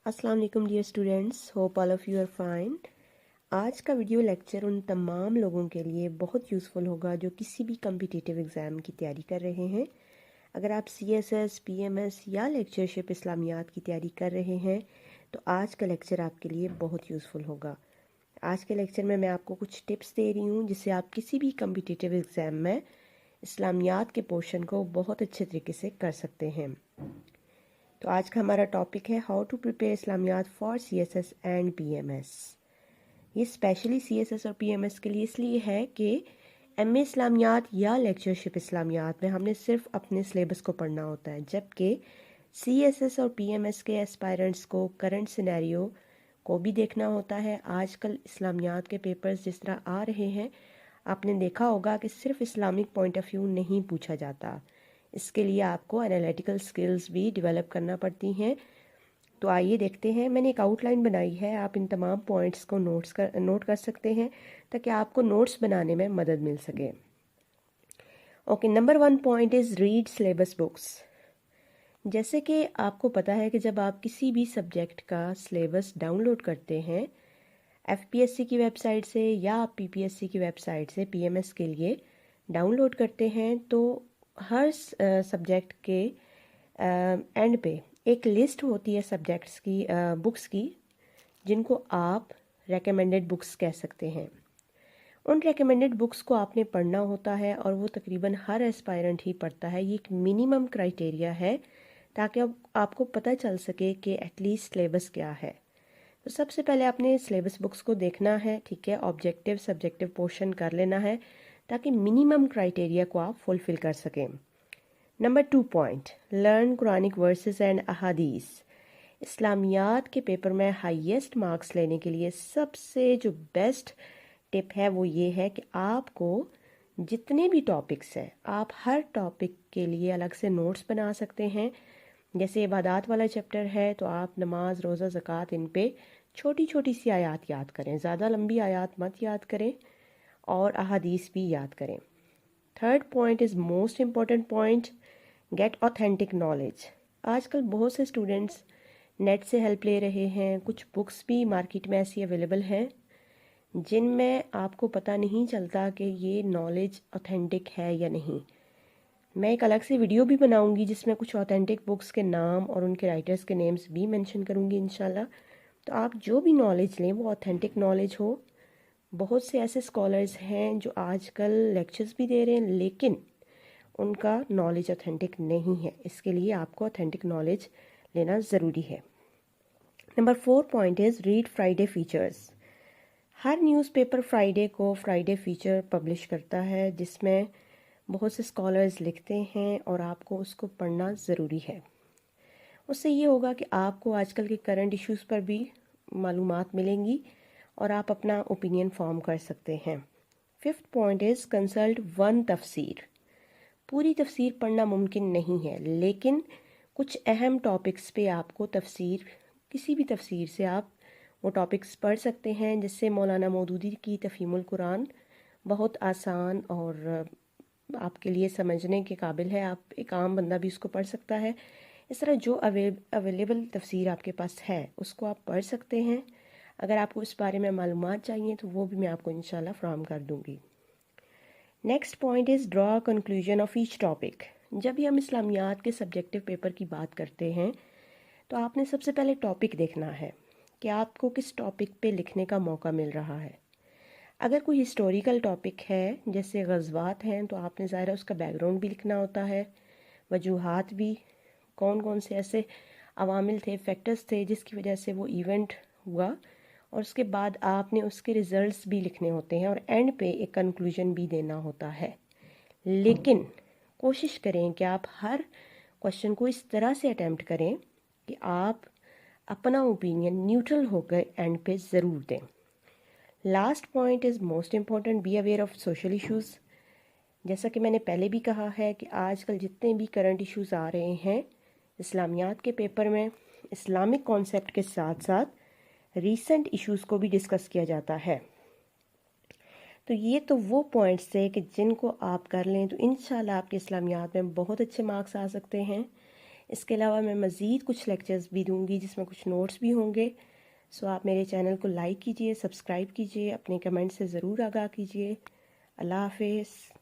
अस्सलाम वालेकुम dear students, hope all of you are fine. आज का वीडियो लेक्चर उन तमाम लोगों के लिए बहुत यूज़फुल होगा जो किसी भी कम्पिटिटिव एग्ज़ाम की तैयारी कर रहे हैं। अगर आप CSS, PMS या लेक्चरशिप इस्लामियात की तैयारी कर रहे हैं तो आज का लेक्चर आपके लिए बहुत यूज़फुल होगा। आज के लेक्चर में मैं आपको कुछ टिप्स दे रही हूँ जिससे आप किसी भी कम्पिटिटिव एग्ज़ाम में इस्लामियात के पोर्शन को बहुत अच्छे तरीके से कर सकते हैं। तो आज का हमारा टॉपिक है हाउ टू प्रिपेयर इस्लामियात फॉर CSS एंड PMS। ये स्पेशली CSS और PMS के लिए इसलिए है कि MA इस्लामियात या लेक्चरशिप इस्लामियात में हमने सिर्फ अपने सिलेबस को पढ़ना होता है, जबकि CSS और PMS के एस्पायरेंट्स को करंट सिनेरियो को भी देखना होता है। आजकल इस्लामियात के पेपर्स जिस तरह आ रहे हैं, आपने देखा होगा कि सिर्फ इस्लामिक पॉइंट ऑफ व्यू नहीं पूछा जाता, इसके लिए आपको एनालिटिकल स्किल्स भी डेवलप करना पड़ती हैं। तो आइए देखते हैं, मैंने एक आउटलाइन बनाई है, आप इन तमाम पॉइंट्स को नोट कर सकते हैं ताकि आपको नोट्स बनाने में मदद मिल सके। Okay, number 1 point is read syllabus books. जैसे कि आपको पता है कि जब आप किसी भी सब्जेक्ट का सिलेबस डाउनलोड करते हैं FPSC की वेबसाइट से या आप PPSC की वेबसाइट से PMS के लिए डाउनलोड करते हैं, तो हर सब्जेक्ट के एंड पे एक लिस्ट होती है सब्जेक्ट्स की, बुक्स की, जिनको आप रेकमेंडेड बुक्स कह सकते हैं। उन रेकमेंडेड बुक्स को आपने पढ़ना होता है और वो तकरीबन हर एस्पायरेंट ही पढ़ता है। ये एक मिनिमम क्राइटेरिया है ताकि आपको पता चल सके कि एटलीस्ट सिलेबस क्या है। तो सबसे पहले आपने सिलेबस बुक्स को देखना है, ठीक है, ऑब्जेक्टिव सब्जेक्टिव पोर्शन कर लेना है ताकि मिनिमम क्राइटेरिया को आप फुलफ़िल कर सकें। Number 2 point, learn Quranic verses and अहादीस। इस्लामियात के पेपर में हाईएस्ट मार्क्स लेने के लिए सबसे जो बेस्ट टिप है वो ये है कि आपको जितने भी टॉपिक्स हैं, आप हर टॉपिक के लिए अलग से नोट्स बना सकते हैं। जैसे इबादत वाला चैप्टर है तो आप नमाज, रोज़ा, ज़कात, इन पे छोटी छोटी सी आयात याद करें, ज़्यादा लंबी आयात मत याद करें, और अहादीस भी याद करें। Third point is most important point, get authentic knowledge. आजकल बहुत से स्टूडेंट्स नेट से हेल्प ले रहे हैं, कुछ बुक्स भी मार्केट में ऐसी अवेलेबल हैं जिनमें आपको पता नहीं चलता कि ये नॉलेज ऑथेंटिक है या नहीं। मैं एक अलग से वीडियो भी बनाऊंगी जिसमें कुछ ऑथेंटिक बुक्स के नाम और उनके राइटर्स के नेम्स भी मेंशन करूंगी इंशाल्लाह। तो आप जो भी नॉलेज लें वो ऑथेंटिक नॉलेज हो। बहुत से ऐसे स्कॉलर्स हैं जो आजकल लेक्चर्स भी दे रहे हैं लेकिन उनका नॉलेज ऑथेंटिक नहीं है, इसके लिए आपको ऑथेंटिक नॉलेज लेना ज़रूरी है। Number 4 point is read Friday features. Her newspaper Friday को फ्राइडे फीचर पब्लिश करता है जिसमें बहुत से स्कॉलर्स लिखते हैं और आपको उसको पढ़ना ज़रूरी है। उससे ये होगा कि आपको आजकल के करंट इश्यूज़ पर भी मालूमात मिलेंगी और आप अपना ओपिनियन फॉर्म कर सकते हैं। 5th point is consult one तफसीर। पूरी तफसीर पढ़ना मुमकिन नहीं है लेकिन कुछ अहम टॉपिक्स पे आपको तफसीर, किसी भी तफसीर से आप वो टॉपिक्स पढ़ सकते हैं, जिससे मौलाना मौदूदी की तफ़हीमुल कुरान बहुत आसान और आपके लिए समझने के काबिल है। आप एक आम बंदा भी उसको पढ़ सकता है। इस तरह जो अवेलेबल तफसीर आपके पास है उसको आप पढ़ सकते हैं। अगर आपको इस बारे में मालूमात चाहिए तो वो भी मैं आपको इंशाल्लाह फराहम कर दूँगी। Next point is draw conclusion of each topic. जब भी हम इस्लामियात के सब्जेक्टिव पेपर की बात करते हैं तो आपने सबसे पहले टॉपिक देखना है कि आपको किस टॉपिक पे लिखने का मौका मिल रहा है। अगर कोई हिस्टोरिकल टॉपिक है जैसे ग़ज़वात हैं तो आपने ज़ाहिर उसका बैकग्राउंड भी लिखना होता है, वजूहात भी, कौन कौन से ऐसे अवामिल थे, फैक्टर्स थे जिसकी वजह से वो इवेंट हुआ, और उसके बाद आपने उसके रिज़ल्ट्स भी लिखने होते हैं और एंड पे एक कंक्लूजन भी देना होता है। लेकिन कोशिश करें कि आप हर क्वेश्चन को इस तरह से अटैम्प्ट करें कि आप अपना ओपिनियन न्यूट्रल होकर एंड पे ज़रूर दें। Last point is most important, be aware of social issues. जैसा कि मैंने पहले भी कहा है कि आजकल जितने भी करंट इश्यूज़ आ रहे हैं इस्लामियात के पेपर में, इस्लामिक कॉन्सेप्ट के साथ साथ रीसेंट इश्यूज़ को भी डिस्कस किया जाता है। तो ये तो वो पॉइंट्स थे कि जिनको आप कर लें तो इंशाल्लाह आपके इस्लामियात में बहुत अच्छे मार्क्स आ सकते हैं। اس کے علاوہ میں مزید کچھ لیکچرز بھی دوں گی جس میں کچھ نوٹس بھی ہوں گے. سو آپ میرے چینل کو لائک کیجئے، سبسکرائب کیجئے، اپنے کمنٹ سے ضرور آگاہ کیجئے. اللہ حافظ.